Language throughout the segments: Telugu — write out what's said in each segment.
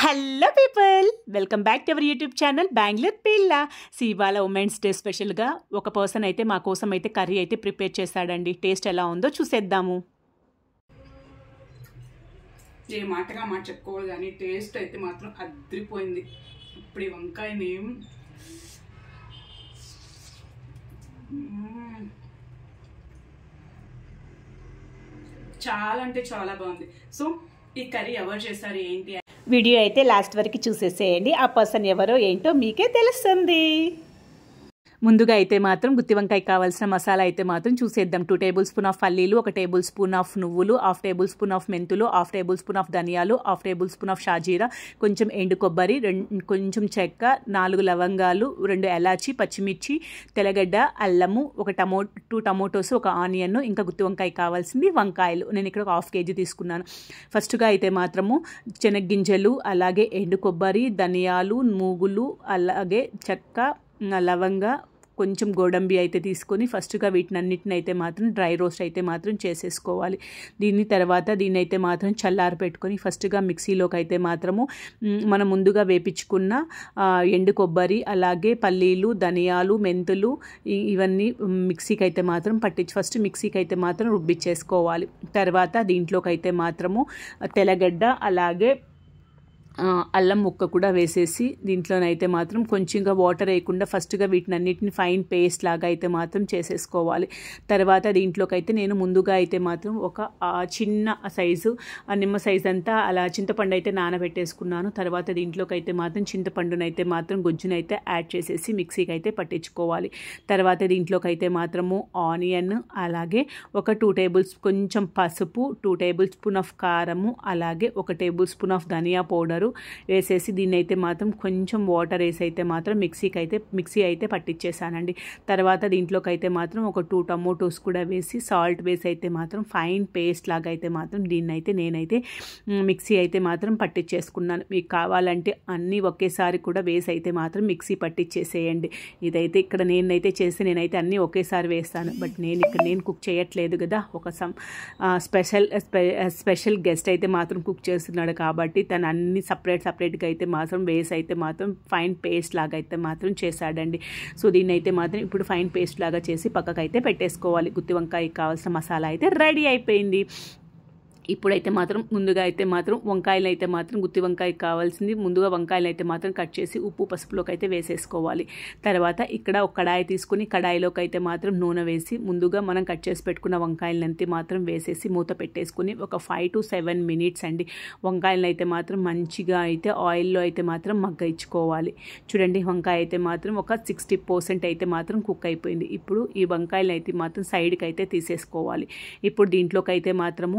Hello people, welcome back to our YouTube channel Bengaluru పిల్ల. ఇవాళ ఉమెన్స్ డే స్పెషల్గా ఒక పర్సన్ అయితే మా కోసం అయితే కర్రీ అయితే ప్రిపేర్ చేశాడండి. టేస్ట్ ఎలా ఉందో చూసేద్దాము. ఏ మాటగా మాట చెప్పుకోవాలి కానీ టేస్ట్ అయితే మాత్రం అద్రిపోయింది. ఇప్పుడు ఈ వంకాయని చాలా అంటే చాలా బాగుంది. సో ఈ కర్రీ ఎవరు చేస్తారు ఏంటి వీడియో అయితే లాస్ట్ వరకు చూసేసేయండి. ఆ పర్సన్ ఎవరో ఏంటో మీకే తెలుస్తుంది. ముందుగా అయితే మాత్రం గుత్తి వంకాయ కావాల్సిన మసాలా అయితే మాత్రం చూసేద్దాం. 2 టేబుల్ స్పూన్ ఆఫ్ పల్లీలు, 1 టేబుల్ స్పూన్ ఆఫ్ నువ్వులు, 1/2 టేబుల్ స్పూన్ ఆఫ్ మెంతులు, 1/2 టేబుల్ స్పూన్ ఆఫ్ ధనియాలు, 1/2 టేబుల్ స్పూన్ ఆఫ్ షాజీరా, కొంచెం ఎండు కొబ్బరి, కొంచెం చెక్క, 4 లవంగాలు, 2 ఎలాచి, పచ్చిమిర్చి, తెల్లగడ్డ, అల్లము, 2 టమోటోస్, 1 ఆనియన్, ఇంకా గుత్తి వంకాయ కావాల్సింది వంకాయలు. నేను ఇక్కడ 1/2 కేజీ తీసుకున్నాను. ఫస్ట్గా అయితే మాత్రము శనగ్గింజలు, అలాగే ఎండు కొబ్బరి, ధనియాలు, మూగులు, అలాగే చెక్క, లవంగ, కొంచెం గోడంబి అయితే తీసుకొని ఫస్ట్గా వీటినన్నిటిని అయితే మాత్రం డ్రై రోస్ట్ అయితే మాత్రం చేసేసుకోవాలి. దీన్ని అయితే మాత్రం చల్లారి పెట్టుకొని ఫస్ట్గా మిక్సీలోకి అయితే మాత్రము మనం ముందుగా వేపించుకున్న ఎండు కొబ్బరి, అలాగే పల్లీలు, ధనియాలు, మెంతులు ఇవన్నీ మిక్సీకి అయితే మాత్రం ఫస్ట్ మిక్సీకి అయితే మాత్రం రుబ్బిచ్చేసుకోవాలి. తర్వాత దీంట్లోకి అయితే మాత్రము తెల్లగడ్డ, అలాగే అల్లం ముక్క కూడా వేసేసి దీంట్లోనైతే మాత్రం కొంచెంగా వాటర్ వేయకుండా ఫస్ట్గా వీటినన్నిటిని ఫైన్ పేస్ట్ లాగా అయితే మాత్రం చేసేసుకోవాలి. తర్వాత దీంట్లోకి అయితే నేను ముందుగా అయితే మాత్రం ఒక చిన్న సైజు నిమ్మ సైజు అంతా అలా చింతపండు అయితే నానబెట్టేసుకున్నాను. తర్వాత దీంట్లోకి అయితే మాత్రం చింతపండునైతే మాత్రం గుజ్జునైతే యాడ్ చేసేసి మిక్సీకి అయితే పట్టించుకోవాలి. తర్వాత దీంట్లోకి అయితే మాత్రము ఆనియన్, అలాగే ఒక 2 టేబుల్ కొంచెం పసుపు, 2 టేబుల్ స్పూన్ ఆఫ్ కారము, అలాగే 1 టేబుల్ స్పూన్ ఆఫ్ ధనియా పౌడరు వేసేసి దీన్ని అయితే మాత్రం కొంచెం వాటర్ వేసి అయితే మాత్రం మిక్సీ అయితే పట్టించేసానండి. తర్వాత దీంట్లోకి అయితే మాత్రం ఒక 2 టమోటోస్ కూడా వేసి సాల్ట్ వేసి అయితే మాత్రం ఫైన్ పేస్ట్ లాగా అయితే మాత్రం నేనైతే మిక్సీ అయితే మాత్రం పట్టించేసుకున్నాను. మీకు కావాలంటే అన్నీ ఒకేసారి కూడా వేసి అయితే మాత్రం మిక్సీ పట్టించేసేయండి. ఇదైతే ఇక్కడ నేనైతే అన్నీ ఒకేసారి వేస్తాను. బట్ నేను కుక్ చేయట్లేదు కదా, ఒక స్పెషల్ గెస్ట్ అయితే మాత్రం కుక్ చేస్తున్నాడు కాబట్టి తను అన్ని సపరేట్గా అయితే మాత్రం వేసి అయితే మాత్రం ఫైన్ పేస్ట్ లాగా అయితే మాత్రం చేశాడండి. సో దీన్ని అయితే మాత్రం ఇప్పుడు ఫైన్ పేస్ట్ లాగా చేసి పక్కకైతే పెట్టేసుకోవాలి. గుత్తి వంకాయకి కావాల్సిన మసాలా అయితే రెడీ అయిపోయింది. ఇప్పుడైతే మాత్రం ముందుగా అయితే మాత్రం వంకాయలు అయితే మాత్రం గుత్తి వంకాయకి కావాల్సింది ముందుగా వంకాయలు అయితే మాత్రం కట్ చేసి ఉప్పు పసుపులోకి అయితే వేసేసుకోవాలి. తర్వాత ఇక్కడ ఒక కడాయి తీసుకుని కడాయిలోకి అయితే మాత్రం నూనె వేసి ముందుగా మనం కట్ చేసి పెట్టుకున్న వంకాయలంతా మాత్రం వేసేసి మూత పెట్టేసుకుని ఒక 5 to 7 మినిట్స్ అండి వంకాయలను అయితే మాత్రం మంచిగా అయితే ఆయిల్లో అయితే మాత్రం మగ్గయించుకోవాలి. చూడండి, వంకాయ అయితే మాత్రం ఒక 60% అయితే మాత్రం కుక్ అయిపోయింది. ఇప్పుడు ఈ వంకాయలు అయితే మాత్రం సైడ్కి అయితే తీసేసుకోవాలి. ఇప్పుడు దీంట్లోకి అయితే మాత్రము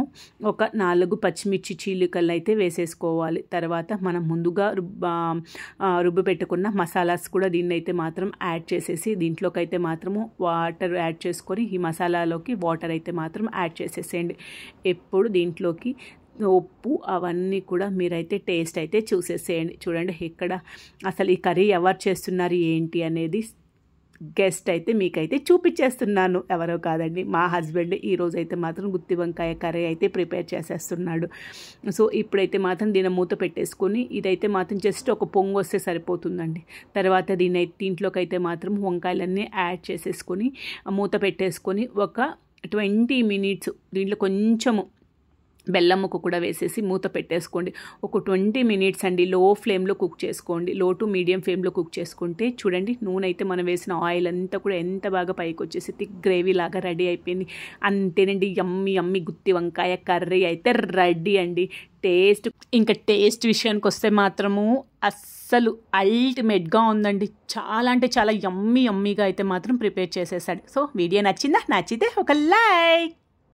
ఒక 4 పచ్చిమిర్చి చీలికలు అయితే వేసేసుకోవాలి. తర్వాత మనం ముందుగా రుబ్బు పెట్టుకున్న మసాలాస్ కూడా దీన్ని అయితే మాత్రం యాడ్ చేసేసి దీంట్లోకి అయితే మాత్రము వాటర్ యాడ్ చేసుకొని ఈ మసాలాలోకి వాటర్ అయితే మాత్రం యాడ్ చేసేసేయండి. ఎప్పుడు దీంట్లోకి ఉప్పు అవన్నీ కూడా మీరైతే టేస్ట్ అయితే చూసేసేయండి. చూడండి, ఇక్కడ అసలు ఈ కర్రీ ఎవరు చేస్తున్నారు ఏంటి అనేది గెస్ట్ అయితే మీకైతే చూపించేస్తున్నాను. ఎవరో కాదండి, మా హస్బెండ్ ఈరోజు అయితే మాత్రం గుత్తి వంకాయ కర్రీ అయితే ప్రిపేర్ చేసేస్తున్నాడు. సో ఇప్పుడైతే మాత్రం దీన్ని మూత పెట్టేసుకొని ఇదైతే మాత్రం జస్ట్ ఒక పొంగు వస్తే సరిపోతుందండి. తర్వాత దీంట్లోకి అయితే మాత్రం వంకాయలన్నీ యాడ్ చేసేసుకొని మూత పెట్టేసుకొని ఒక 20 మినిట్స్ దీంట్లో కొంచెము బెల్లం ముక్క కూడా వేసేసి మూత పెట్టేసుకోండి. ఒక 20 మినిట్స్ అండి లో ఫ్లేమ్లో కుక్ చేసుకోండి. లో టు మీడియం ఫ్లేమ్లో కుక్ చేసుకుంటే చూడండి, నూనె అయితే మనం వేసిన ఆయిల్ అంతా కూడా ఎంత బాగా పైకి వచ్చేసి థిక్ గ్రేవీ లాగా రెడీ అయిపోయింది. అంతేనండి, యమ్మీ గుత్తి వంకాయ కర్రీ అయితే రెడీ అండి. టేస్ట్ విషయానికి వస్తే మాత్రము అస్సలు అల్టిమేట్గా ఉందండి. చాలా అంటే చాలా యమ్మీగా అయితే మాత్రం ప్రిపేర్ చేసేసాడు. సో వీడియో నచ్చితే ఒక లైక్.